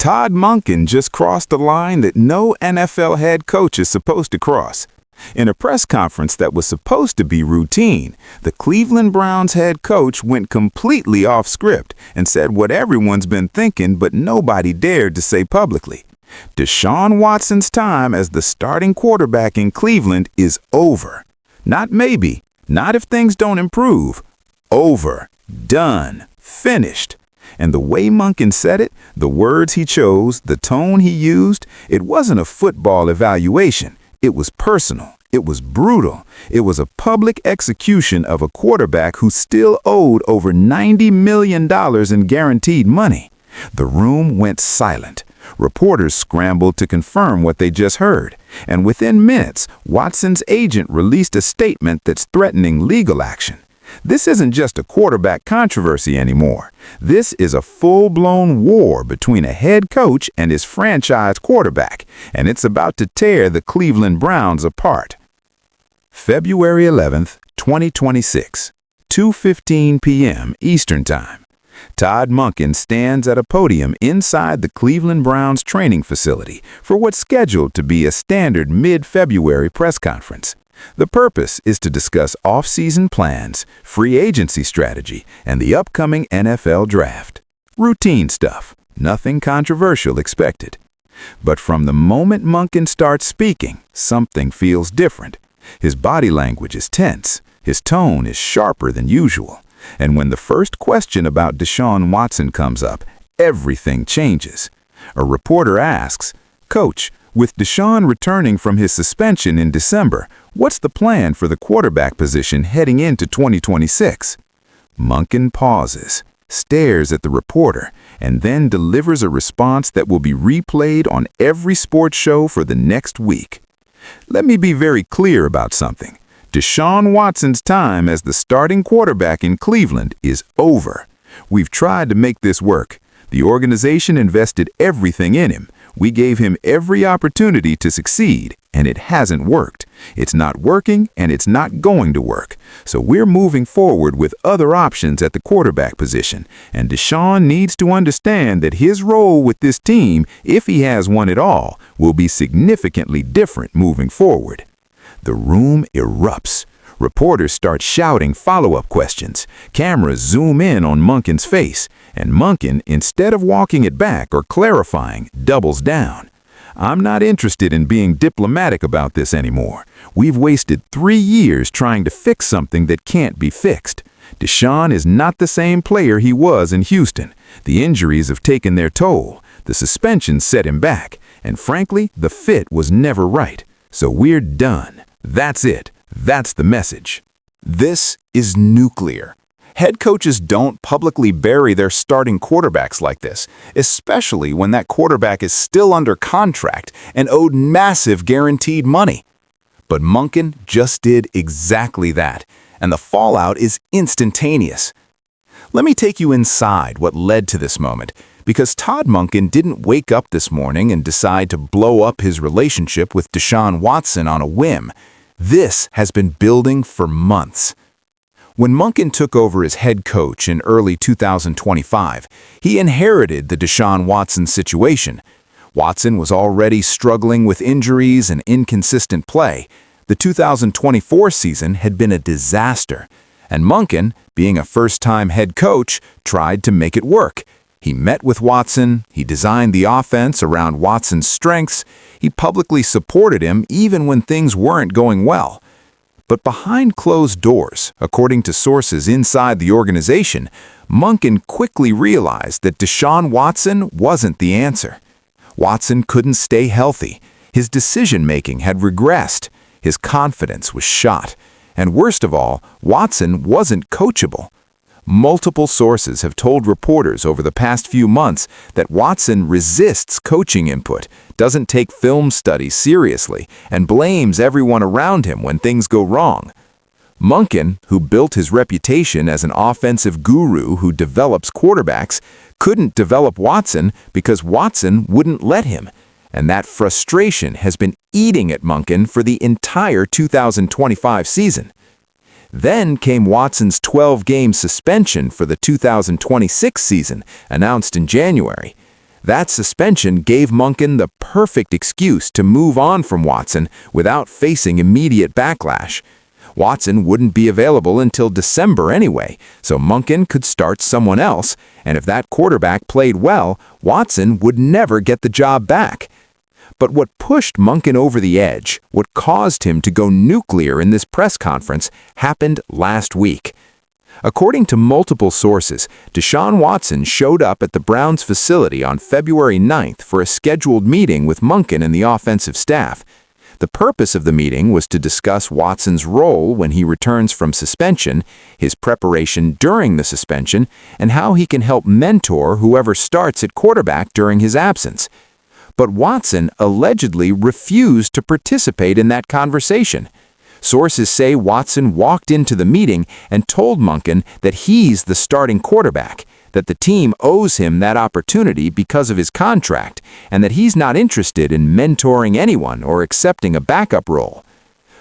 Todd Monken just crossed the line that no NFL head coach is supposed to cross. In a press conference that was supposed to be routine, the Cleveland Browns head coach went completely off script and said what everyone's been thinking but nobody dared to say publicly. Deshaun Watson's time as the starting quarterback in Cleveland is over. Not maybe, not if things don't improve. Over, done, finished. And the way Monken said it, the words he chose, the tone he used, it wasn't a football evaluation. It was personal. It was brutal. It was a public execution of a quarterback who still owed over $90 million in guaranteed money. The room went silent. Reporters scrambled to confirm what they just heard. And within minutes, Watson's agent released a statement that's threatening legal action. This isn't just a quarterback controversy anymore. This is a full-blown war between a head coach and his franchise quarterback, and it's about to tear the Cleveland Browns apart. February 11th, 2026, 2:15 p.m. Eastern Time. Todd Monken stands at a podium inside the Cleveland Browns training facility for what's scheduled to be a standard mid-February press conference. The purpose is to discuss off-season plans, free agency strategy, and the upcoming NFL draft. Routine stuff, nothing controversial expected. But from the moment Monken starts speaking, something feels different. His body language is tense, his tone is sharper than usual, and when the first question about Deshaun Watson comes up, everything changes. A reporter asks, "Coach, with Deshaun returning from his suspension in December, what's the plan for the quarterback position heading into 2026? Monken pauses, stares at the reporter, and then delivers a response that will be replayed on every sports show for the next week. Let me be very clear about something. Deshaun Watson's time as the starting quarterback in Cleveland is over. We've tried to make this work. The organization invested everything in him. We gave him every opportunity to succeed, and it hasn't worked. It's not working, and it's not going to work. So we're moving forward with other options at the quarterback position, and Deshaun needs to understand that his role with this team, if he has one at all, will be significantly different moving forward." The room erupts. Reporters start shouting follow-up questions. Cameras zoom in on Monken's face, and Monken, instead of walking it back or clarifying, doubles down. "I'm not interested in being diplomatic about this anymore. We've wasted 3 years trying to fix something that can't be fixed. Deshaun is not the same player he was in Houston. The injuries have taken their toll. The suspension set him back, and frankly, the fit was never right. So we're done. That's it. That's the message." This is nuclear. Head coaches don't publicly bury their starting quarterbacks like this, especially when that quarterback is still under contract and owed massive guaranteed money. But Monken just did exactly that, and the fallout is instantaneous. Let me take you inside what led to this moment, because Todd Monken didn't wake up this morning and decide to blow up his relationship with Deshaun Watson on a whim. This has been building for months. When Monken took over as head coach in early 2025, he inherited the Deshaun Watson situation. Watson was already struggling with injuries and inconsistent play. The 2024 season had been a disaster, and Monken, being a first-time head coach, tried to make it work. He met with Watson, he designed the offense around Watson's strengths, he publicly supported him even when things weren't going well. But behind closed doors, according to sources inside the organization, Monken quickly realized that Deshaun Watson wasn't the answer. Watson couldn't stay healthy. His decision-making had regressed. His confidence was shot. And worst of all, Watson wasn't coachable. Multiple sources have told reporters over the past few months that Watson resists coaching input, doesn't take film studies seriously, and blames everyone around him when things go wrong. Monken, who built his reputation as an offensive guru who develops quarterbacks, couldn't develop Watson because Watson wouldn't let him. And that frustration has been eating at Monken for the entire 2025 season. Then came Watson's 12-game suspension for the 2026 season, announced in January. That suspension gave Monken the perfect excuse to move on from Watson without facing immediate backlash. Watson wouldn't be available until December anyway, so Monken could start someone else, and if that quarterback played well, Watson would never get the job back. But what pushed Monken over the edge, what caused him to go nuclear in this press conference, happened last week. According to multiple sources, Deshaun Watson showed up at the Browns facility on February 9th for a scheduled meeting with Monken and the offensive staff. The purpose of the meeting was to discuss Watson's role when he returns from suspension, his preparation during the suspension, and how he can help mentor whoever starts at quarterback during his absence. But Watson allegedly refused to participate in that conversation. Sources say Watson walked into the meeting and told Monken that he's the starting quarterback, that the team owes him that opportunity because of his contract, and that he's not interested in mentoring anyone or accepting a backup role.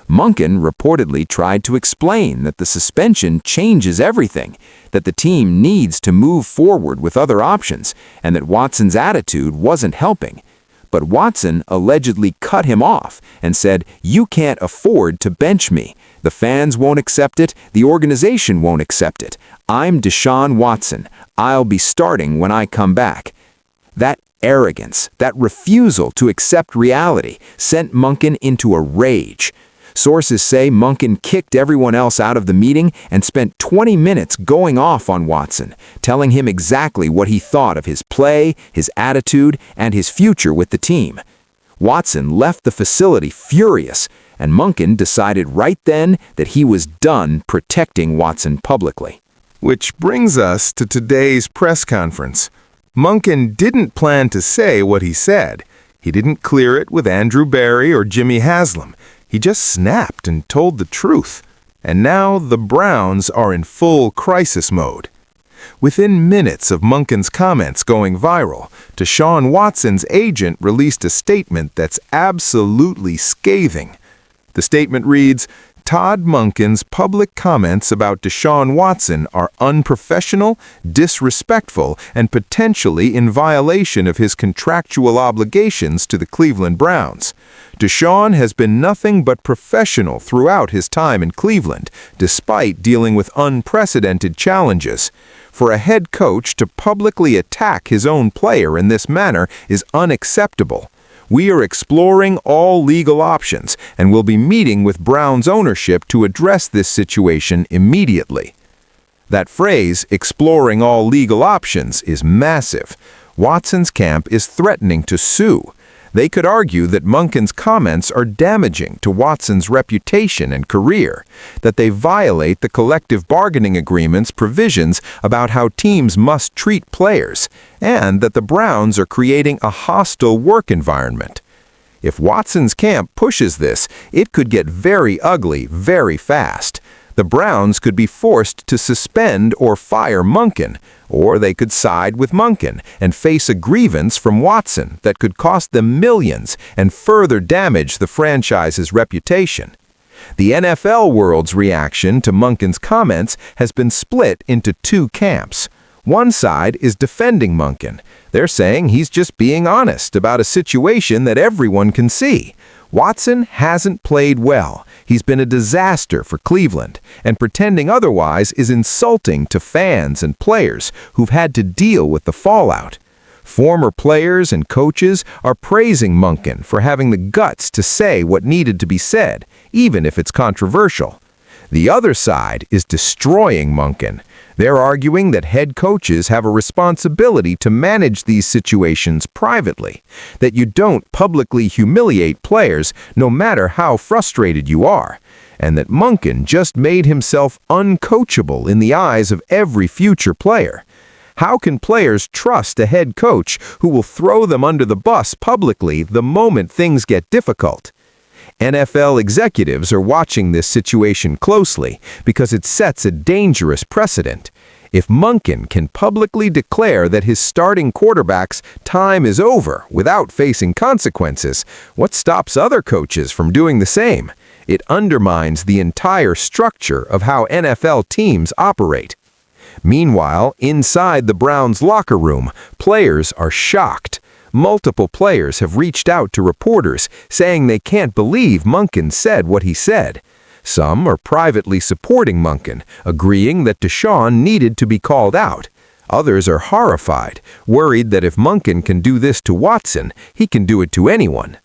Monken reportedly tried to explain that the suspension changes everything, that the team needs to move forward with other options, and that Watson's attitude wasn't helping. But Watson allegedly cut him off and said, "You can't afford to bench me. The fans won't accept it. The organization won't accept it. I'm Deshaun Watson. I'll be starting when I come back." That arrogance, that refusal to accept reality, sent Monken into a rage. Sources say Monken kicked everyone else out of the meeting and spent 20 minutes going off on Watson, telling him exactly what he thought of his play, his attitude, and his future with the team. Watson left the facility furious, and Monken decided right then that he was done protecting Watson publicly. Which brings us to today's press conference. Monken didn't plan to say what he said. He didn't clear it with Andrew Berry or Jimmy Haslam. He just snapped and told the truth. And now the Browns are in full crisis mode. Within minutes of Monken's comments going viral, Deshaun Watson's agent released a statement that's absolutely scathing. The statement reads, "Todd Monken's public comments about Deshaun Watson are unprofessional, disrespectful, and potentially in violation of his contractual obligations to the Cleveland Browns. Deshaun has been nothing but professional throughout his time in Cleveland, despite dealing with unprecedented challenges. For a head coach to publicly attack his own player in this manner is unacceptable. We are exploring all legal options and will be meeting with Browns ownership to address this situation immediately." That phrase, exploring all legal options, is massive. Watson's camp is threatening to sue. They could argue that Monken's comments are damaging to Watson's reputation and career, that they violate the collective bargaining agreement's provisions about how teams must treat players, and that the Browns are creating a hostile work environment. If Watson's camp pushes this, it could get very ugly very fast. The Browns could be forced to suspend or fire Monken, or they could side with Monken and face a grievance from Watson that could cost them millions and further damage the franchise's reputation. The NFL world's reaction to Monken's comments has been split into two camps. One side is defending Monken. They're saying he's just being honest about a situation that everyone can see. Watson hasn't played well. He's been a disaster for Cleveland, and pretending otherwise is insulting to fans and players who've had to deal with the fallout. Former players and coaches are praising Monken for having the guts to say what needed to be said, even if it's controversial. The other side is destroying Monken. They're arguing that head coaches have a responsibility to manage these situations privately, that you don't publicly humiliate players no matter how frustrated you are, and that Monken just made himself uncoachable in the eyes of every future player. How can players trust a head coach who will throw them under the bus publicly the moment things get difficult? NFL executives are watching this situation closely because it sets a dangerous precedent. If Monken can publicly declare that his starting quarterback's time is over without facing consequences, what stops other coaches from doing the same? It undermines the entire structure of how NFL teams operate. Meanwhile, inside the Browns' locker room, players are shocked. Multiple players have reached out to reporters saying they can't believe Monken said what he said. Some are privately supporting Monken, agreeing that Deshaun needed to be called out. Others are horrified, worried that if Monken can do this to Watson, he can do it to anyone.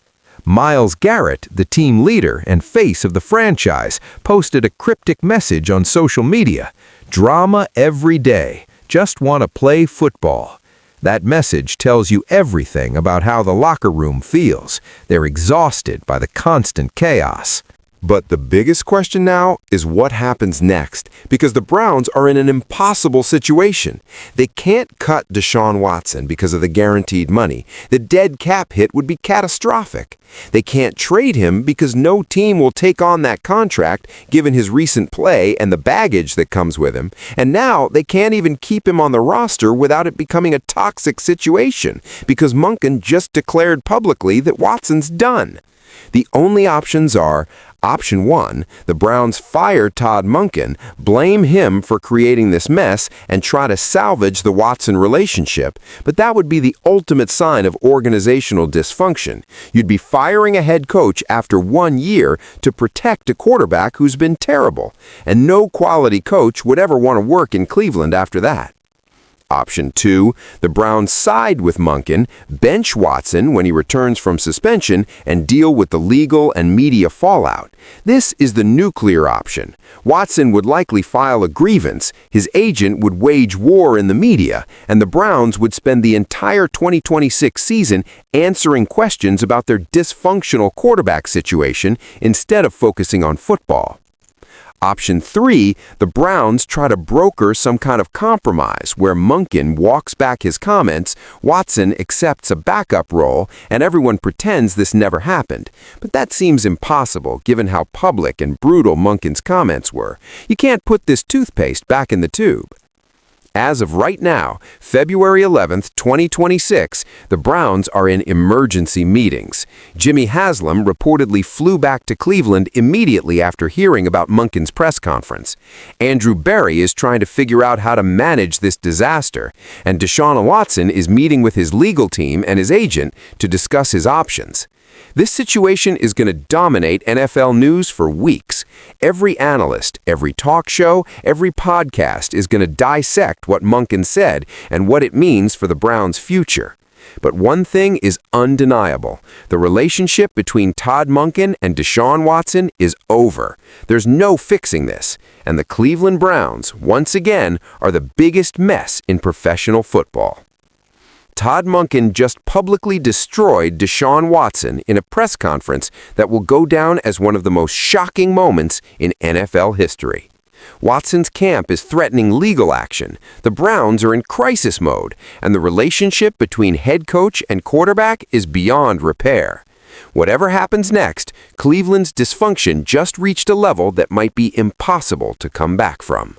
Myles Garrett, the team leader and face of the franchise, posted a cryptic message on social media. "Drama every day. Just want to play football." That message tells you everything about how the locker room feels. They're exhausted by the constant chaos. But the biggest question now is what happens next, because the Browns are in an impossible situation. They can't cut Deshaun Watson because of the guaranteed money. The dead cap hit would be catastrophic. They can't trade him because no team will take on that contract given his recent play and the baggage that comes with him. And now they can't even keep him on the roster without it becoming a toxic situation because Monken just declared publicly that Watson's done. The only options are: Option 1, the Browns fire Todd Monken, blame him for creating this mess, and try to salvage the Watson relationship, but that would be the ultimate sign of organizational dysfunction. You'd be firing a head coach after 1 year to protect a quarterback who's been terrible, and no quality coach would ever want to work in Cleveland after that. Option 2, the Browns side with Monken, bench Watson when he returns from suspension, and deal with the legal and media fallout. This is the nuclear option. Watson would likely file a grievance, his agent would wage war in the media, and the Browns would spend the entire 2026 season answering questions about their dysfunctional quarterback situation instead of focusing on football. Option 3, the Browns try to broker some kind of compromise where Monken walks back his comments, Watson accepts a backup role, and everyone pretends this never happened. But that seems impossible given how public and brutal Monken's comments were. You can't put this toothpaste back in the tube. As of right now, February 11th, 2026, the Browns are in emergency meetings. Jimmy Haslam reportedly flew back to Cleveland immediately after hearing about Monken's press conference. Andrew Berry is trying to figure out how to manage this disaster, and Deshaun Watson is meeting with his legal team and his agent to discuss his options. This situation is going to dominate NFL news for weeks. Every analyst, every talk show, every podcast is going to dissect what Monken said and what it means for the Browns' future. But one thing is undeniable. The relationship between Todd Monken and Deshaun Watson is over. There's no fixing this. And the Cleveland Browns, once again, are the biggest mess in professional football. Todd Monken just publicly destroyed Deshaun Watson in a press conference that will go down as one of the most shocking moments in NFL history. Watson's camp is threatening legal action, the Browns are in crisis mode, and the relationship between head coach and quarterback is beyond repair. Whatever happens next, Cleveland's dysfunction just reached a level that might be impossible to come back from.